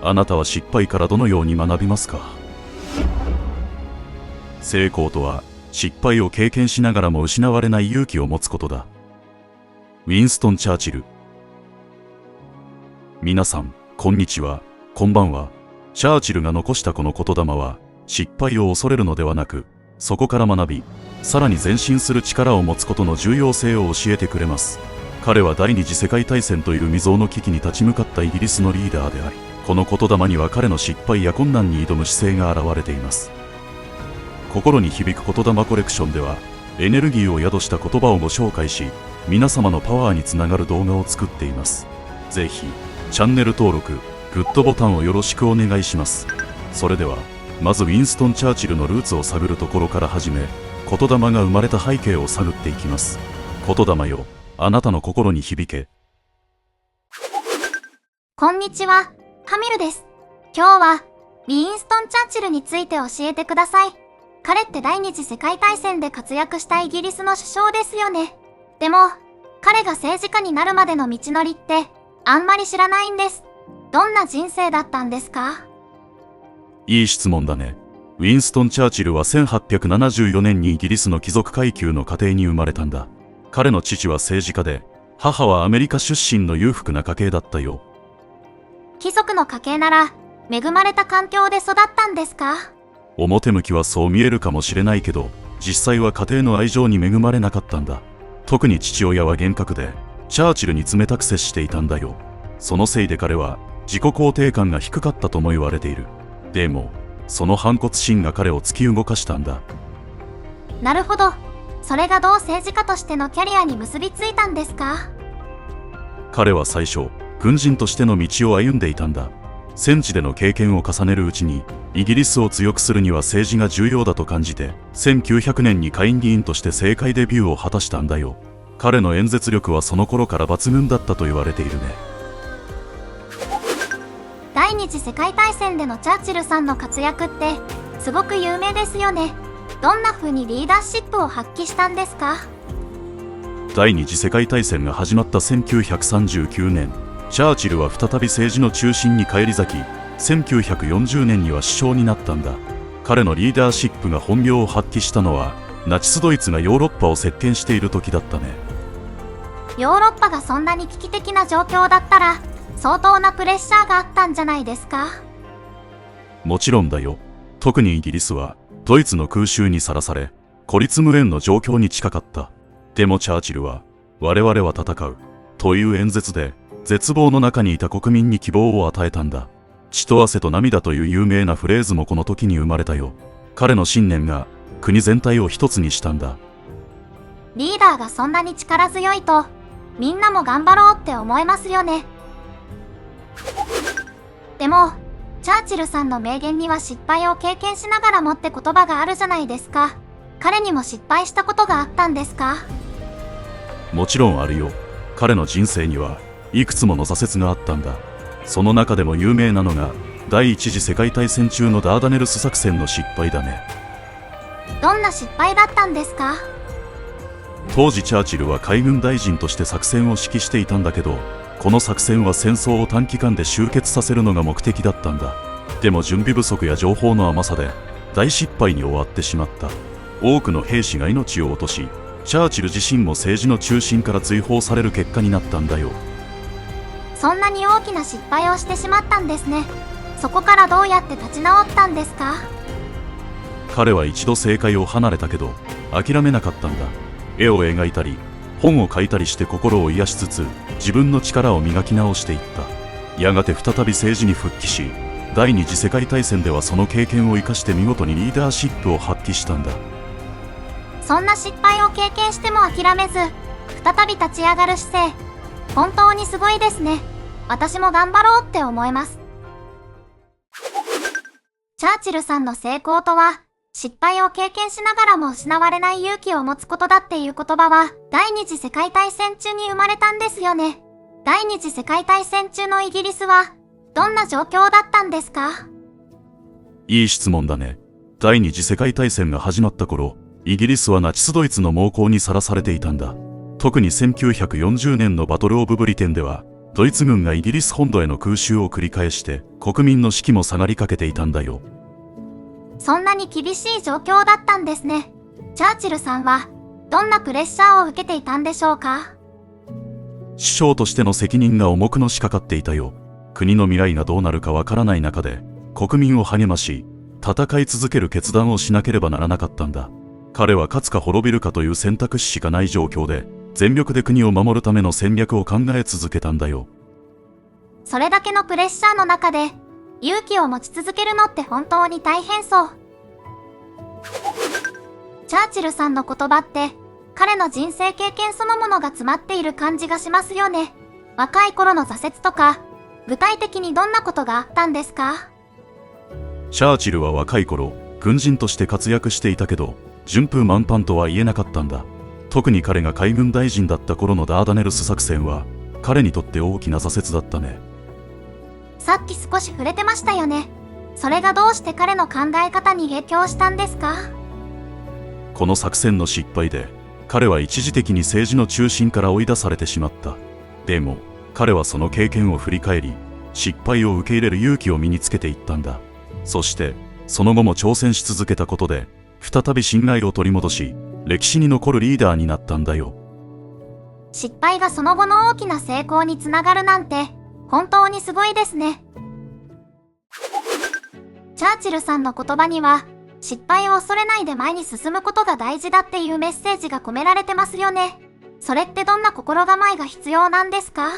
あなたは失敗からどのように学びますか？成功とは、失敗を経験しながらも失われない勇気を持つことだ。ウィンストン・チャーチル。皆さん、こんにちは、こんばんは。チャーチルが残したこの言霊は、失敗を恐れるのではなく、そこから学び、さらに前進する力を持つことの重要性を教えてくれます。彼は第二次世界大戦という未曾有の危機に立ち向かったイギリスのリーダーであり、この言霊には彼の失敗や困難に挑む姿勢が現れています。心に響く言霊コレクションでは、エネルギーを宿した言葉をご紹介し、皆様のパワーにつながる動画を作っています。ぜひ、チャンネル登録、グッドボタンをよろしくお願いします。それでは、まずウィンストン・チャーチルのルーツを探るところから始め、言霊が生まれた背景を探っていきます。言霊よ、あなたの心に響け。こんにちは、カミルです。今日は、ウィンストン・チャーチルについて教えてください。彼って第二次世界大戦で活躍したイギリスの首相ですよね。でも、彼が政治家になるまでの道のりって、あんまり知らないんです。どんな人生だったんですか？いい質問だね。ウィンストン・チャーチルは1874年にイギリスの貴族階級の家庭に生まれたんだ。彼の父は政治家で、母はアメリカ出身の裕福な家系だったよ。貴族の家系なら、恵まれた環境で育ったんですか？表向きはそう見えるかもしれないけど、実際は家庭の愛情に恵まれなかったんだ。特に父親は厳格で、チャーチルに冷たく接していたんだよ。そのせいで彼は、自己肯定感が低かったとも言われている。でも、その反骨心が彼を突き動かしたんだ。なるほど。それがどう政治家としてのキャリアに結びついたんですか？彼は最初、軍人としての道を歩んでいたんだ。戦地での経験を重ねるうちに、イギリスを強くするには政治が重要だと感じて、1900年に下院議員として政界デビューを果たしたんだよ。彼の演説力はその頃から抜群だったと言われているね。第二次世界大戦でのチャーチルさんの活躍って、すごく有名ですよね。どんな風にリーダーシップを発揮したんですか？第二次世界大戦が始まった1939年、チャーチルは再び政治の中心に返り咲き、1940年には首相になったんだ。彼のリーダーシップが本領を発揮したのは、ナチスドイツがヨーロッパを席巻している時だったね。ヨーロッパがそんなに危機的な状況だったら、相当なプレッシャーがあったんじゃないですか？もちろんだよ。特にイギリスは、ドイツの空襲にさらされ、孤立無援の状況に近かった。でもチャーチルは、我々は戦う、という演説で、絶望の中にいた国民に希望を与えたんだ。血と汗と涙という有名なフレーズもこの時に生まれたよ。彼の信念が、国全体を一つにしたんだ。リーダーがそんなに力強いと、みんなも頑張ろうって思いますよね。でも、チャーチルさんの名言には失敗を経験しながらもって言葉があるじゃないですか。彼にも失敗したことがあったんですか？もちろんあるよ。彼の人生にはいくつもの挫折があったんだ。その中でも有名なのが、第一次世界大戦中のダーダネルス作戦の失敗だね。どんな失敗だったんですか？当時チャーチルは海軍大臣として作戦を指揮していたんだけど、この作戦は戦争を短期間で終結させるのが目的だったんだ。でも準備不足や情報の甘さで大失敗に終わってしまった。多くの兵士が命を落とし、チャーチル自身も政治の中心から追放される結果になったんだよ。そんなに大きな失敗をしてしまったんですね。そこからどうやって立ち直ったんですか？彼は一度政界を離れたけど諦めなかったんだ。絵を描いたり本を書いたりして心を癒しつつ自分の力を磨き直していった。やがて再び政治に復帰し、第二次世界大戦ではその経験を生かして見事にリーダーシップを発揮したんだ。そんな失敗を経験しても諦めず、再び立ち上がる姿勢、本当にすごいですね。私も頑張ろうって思います。チャーチルさんの成功とは、失敗を経験しながらも失われない勇気を持つことだっていう言葉は、第二次世界大戦中に生まれたんですよね。第二次世界大戦中のイギリスは、どんな状況だったんですか？いい質問だね。第二次世界大戦が始まった頃、イギリスはナチスドイツの猛攻にさらされていたんだ。特に1940年のバトル・オブ・ブリテンでは、ドイツ軍がイギリス本土への空襲を繰り返して国民の士気も下がりかけていたんだよ。そんなに厳しい状況だったんですね。チャーチルさんはどんなプレッシャーを受けていたんでしょうか？首相としての責任が重くのしかかっていたよ。国の未来がどうなるかわからない中で国民を励まし戦い続ける決断をしなければならなかったんだ。彼は勝つか滅びるかという選択肢しかない状況で全力で国を守るための戦略を考え続けたんだよ。それだけのプレッシャーの中で勇気を持ち続けるのって本当に大変そう。チャーチルさんの言葉って彼の人生経験そのものが詰まっている感じがしますよね。若い頃の挫折とか具体的にどんなことがあったんですか？チャーチルは若い頃軍人として活躍していたけど順風満帆とは言えなかったんだ。特に彼が海軍大臣だった頃のダーダネルス作戦は彼にとって大きな挫折だったね。さっき少し触れてましたよね。それがどうして彼の考え方に影響したんですか？この作戦の失敗で彼は一時的に政治の中心から追い出されてしまった。でも彼はその経験を振り返り失敗を受け入れる勇気を身につけていったんだ。そしてその後も挑戦し続けたことで再び信頼を取り戻し歴史に残るリーダーになったんだよ。失敗がその後の大きな成功につながるなんて本当にすごいですね。チャーチルさんの言葉には失敗を恐れないで前に進むことが大事だっていうメッセージが込められてますよね。それってどんな心構えが必要なんですか？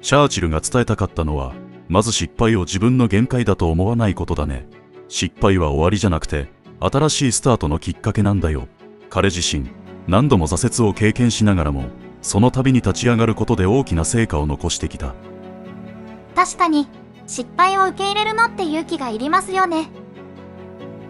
チャーチルが伝えたかったのはまず失敗を自分の限界だと思わないことだね。失敗は終わりじゃなくて新しいスタートのきっかけなんだよ。彼自身何度も挫折を経験しながらもその度に立ち上がることで大きな成果を残してきた。確かに失敗を受け入れるのって勇気がいりますよね。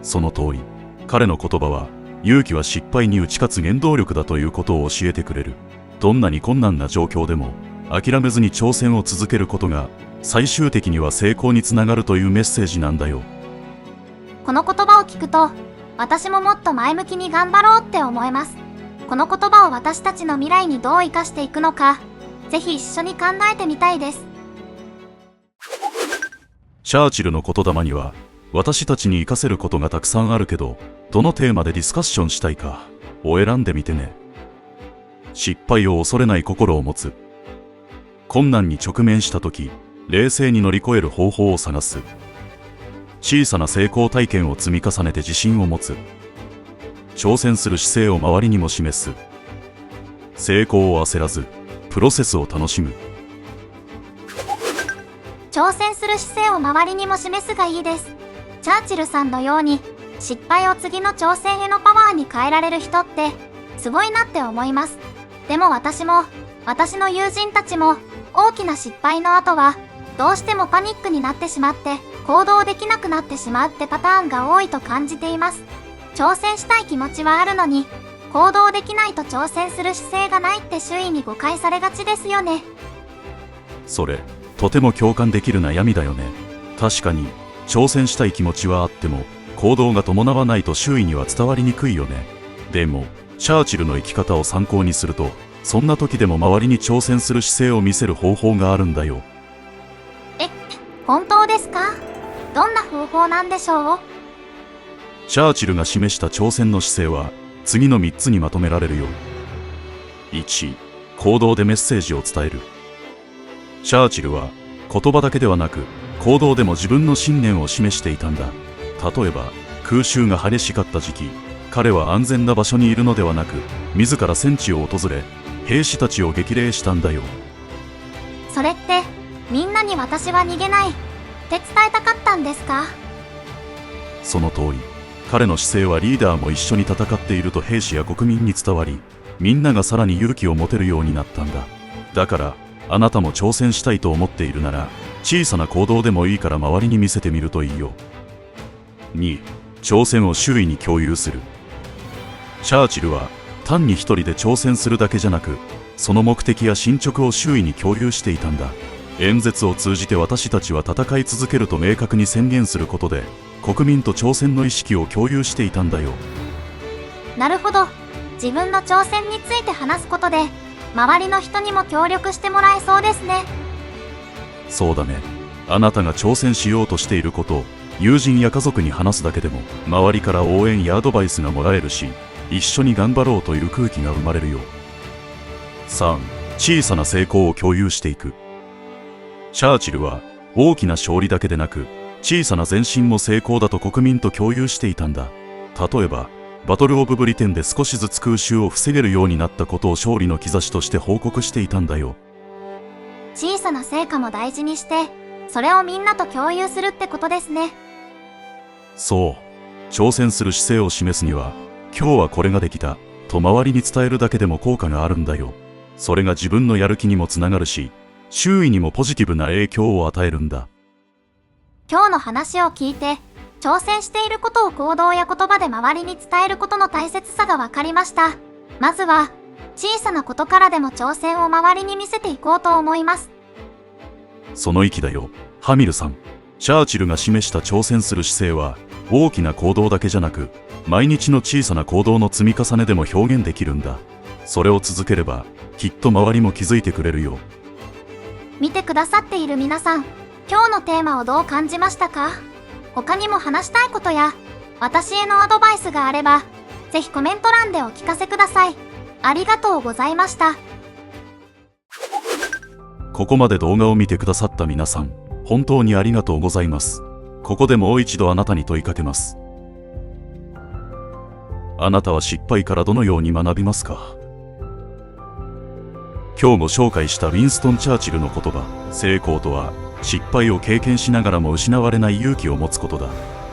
その通り。彼の言葉は勇気は失敗に打ち勝つ原動力だということを教えてくれる。どんなに困難な状況でも諦めずに挑戦を続けることが最終的には成功につながるというメッセージなんだよ。この言葉を聞くと私ももっと前向きに頑張ろうって思えます。この言葉を私たちの未来にどう生かしていくのかぜひ一緒に考えてみたいです。チャーチルの言霊には私たちに活かせることがたくさんあるけどどのテーマでディスカッションしたいかを選んでみてね。失敗を恐れない心を持つ。困難に直面した時冷静に乗り越える方法を探す。小さな成功体験を積み重ねて自信を持つ。挑戦する姿勢を周りにも示す。成功を焦らずプロセスを楽しむ。挑戦する姿勢を周りにも示すがいいです。チャーチルさんのように失敗を次の挑戦へのパワーに変えられる人ってすごいなって思います。でも私も私の友人たちも大きな失敗の後はどうしてもパニックになってしまって行動できなくなってしまうってパターンが多いと感じています。挑戦したい気持ちはあるのに行動できないと挑戦する姿勢がないって周囲に誤解されがちですよね。それとても共感できる悩みだよね。確かに挑戦したい気持ちはあっても行動が伴わないと周囲には伝わりにくいよね。でもチャーチルの生き方を参考にするとそんな時でも周りに挑戦する姿勢を見せる方法があるんだよ。本当ですか？どんな方法なんでしょう？チャーチルが示した挑戦の姿勢は次の3つにまとめられるよ。1、行動でメッセージを伝える。チャーチルは言葉だけではなく行動でも自分の信念を示していたんだ。例えば空襲が激しかった時期、彼は安全な場所にいるのではなく自ら戦地を訪れ兵士たちを激励したんだよ。それってみんなに私は逃げないって伝えたかったんですか？その通り。彼の姿勢はリーダーも一緒に戦っていると兵士や国民に伝わり、みんながさらに勇気を持てるようになったんだ。だからあなたも挑戦したいと思っているなら小さな行動でもいいから周りに見せてみるといいよ。2、挑戦を周囲に共有する。チャーチルは単に一人で挑戦するだけじゃなくその目的や進捗を周囲に共有していたんだ。演説を通じて私たちは戦い続けると明確に宣言することで国民と挑戦の意識を共有していたんだよ。なるほど。自分の挑戦について話すことで周りの人にも協力してもらえそうですね。そうだね。あなたが挑戦しようとしていることを友人や家族に話すだけでも周りから応援やアドバイスがもらえるし、一緒に頑張ろうという空気が生まれるよ。3. 小さな成功を共有していく。チャーチルは大きな勝利だけでなく小さな前進も成功だと国民と共有していたんだ。例えばバトル・オブ・ブリテンで少しずつ空襲を防げるようになったことを勝利の兆しとして報告していたんだよ。小さな成果も大事にして、それをみんなと共有するってことですね。そう。挑戦する姿勢を示すには、今日はこれができたと周りに伝えるだけでも効果があるんだよ。それが自分のやる気にもつながるし、周囲にもポジティブな影響を与えるんだ。今日の話を聞いて、挑戦していることを行動や言葉で周りに伝えることの大切さが分かりました。まずは、小さなことからでも挑戦を周りに見せていこうと思います。その意気だよ、ハミルさん。チャーチルが示した挑戦する姿勢は、大きな行動だけじゃなく、毎日の小さな行動の積み重ねでも表現できるんだ。それを続ければ、きっと周りも気づいてくれるよ。見てくださっている皆さん、今日のテーマをどう感じましたか？他にも話したいことや、私へのアドバイスがあれば、ぜひコメント欄でお聞かせください。ありがとうございました。ここまで動画を見てくださった皆さん、本当にありがとうございます。ここでもう一度あなたに問いかけます。あなたは失敗からどのように学びますか？今日ご紹介したウィンストン・チャーチルの言葉、成功とは失敗を経験しながらも失われない勇気を持つことだ。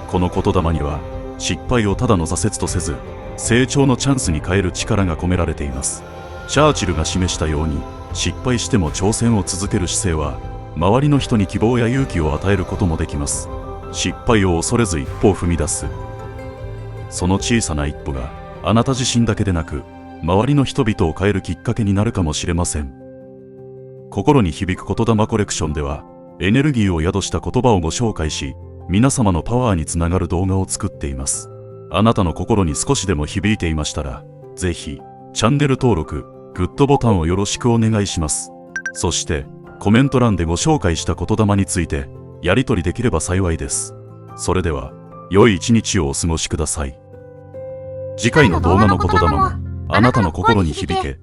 この言霊には失敗をただの挫折とせず成長のチャンスに変える力が込められています。チャーチルが示したように失敗しても挑戦を続ける姿勢は周りの人に希望や勇気を与えることもできます。失敗を恐れず一歩を踏み出す。その小さな一歩があなた自身だけでなく周りの人々を変えるきっかけになるかもしれません。心に響く言霊コレクションではエネルギーを宿した言葉をご紹介し、皆様のパワーにつながる動画を作っています。あなたの心に少しでも響いていましたら、ぜひチャンネル登録、グッドボタンをよろしくお願いします。そしてコメント欄でご紹介した言霊についてやり取りできれば幸いです。それでは良い一日をお過ごしください。次回の動画の言霊もあなたの心に響け。